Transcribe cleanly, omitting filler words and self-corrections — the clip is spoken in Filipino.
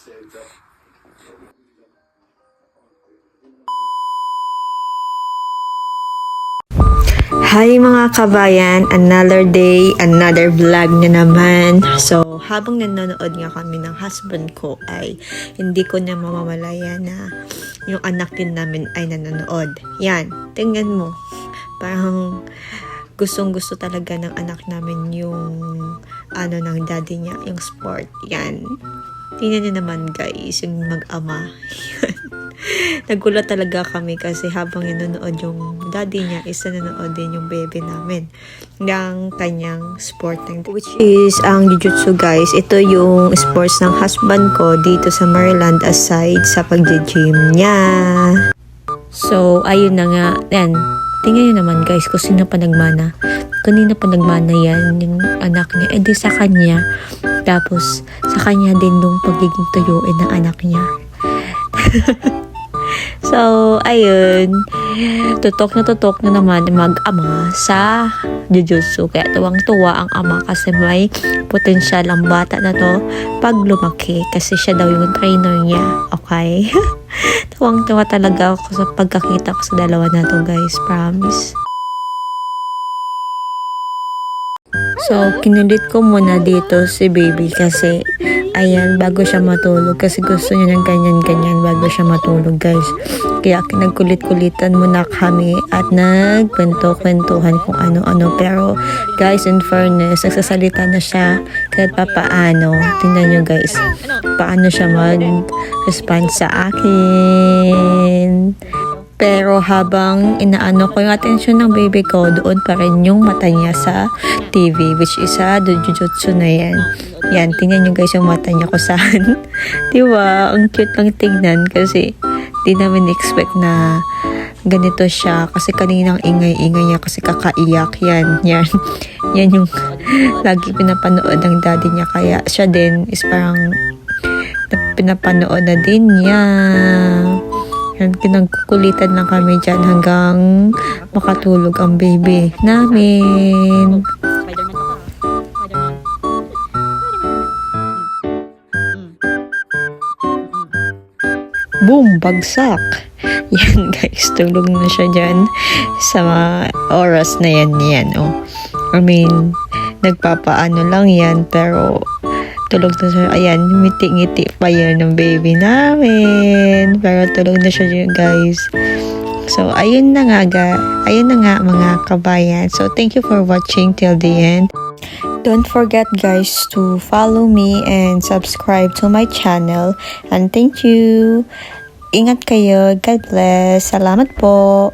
Hi mga kabayan, another day, another vlog na naman. So, habang nanonood nga kami ng husband ko ay hindi ko na mamamalaya na yung anak din namin ay nanonood. Yan, tingnan mo. Parang gustong-gusto talaga ng anak namin yung ano ng daddy niya, yung sport. Yan. Tingnan niyo naman guys, yung mag-ama. Nagulat talaga kami kasi habang nanonood yung daddy niya, is nanonood din yung baby namin ng kanyang sport, which is ang jiu-jitsu guys. Ito yung sports ng husband ko dito sa Maryland aside sa pag-gym niya. So, ayun na nga. Yan. Tingnan nyo naman guys kung sino pa nagmana. Kanina pa nagmana yan, yung anak niya. Di sa kanya. Tapos, sa kanya din nung pagiging tuyuin ng anak niya. So, ayun. Tutok na naman mag-ama sa jiu-jitsu. Kaya tuwang-tuwa ang ama kasi may potensyal ang bata na to pag lumaki. Kasi siya daw yung trainer niya. Okay? Tuwang-tuwa talaga ako sa pagkakita ko sa dalawa na to guys. Promise. So, kinulit ko muna dito si baby kasi ayan, bago siya matulog kasi gusto niya ng ganyan-ganyan bago siya matulog guys. Kaya nagkulit-kulitan muna kami at nagkwento-kwentuhan kung ano-ano. Pero guys, in fairness, nagsasalita na siya kahit papaano. Tingnan nyo guys, paano siya mag-respond sa akin. Pero habang inaano ko yung atensyon ng baby ko, doon pa rin yung mata niya sa TV, which is sa jiu-jitsu na yan. Yan, tingnan nyo guys yung mata niya kung saan. Diba? Ang cute lang tignan kasi di namin expect na ganito siya. Kasi kaninang ingay-ingay niya kasi kakaiyak yan. Yan. Yan yung lagi pinapanood ng daddy niya. Kaya siya din is parang pinapanood na din niya. Yan, kinagkukulitan lang kami dyan hanggang makatulog ang baby namin. Boom! Bagsak! Yan guys, tulog na siya dyan sa oras na yan. Oh. I mean, nagpapaano lang yan pero tulog na siya. Ayan, ngiti-ngiti pa yan ng baby namin. Pero tulog na siya guys. So, ayun na nga mga kabayan. So, thank you for watching till the end. Don't forget guys to follow me and subscribe to my channel. And thank you. Ingat kayo. God bless. Salamat po.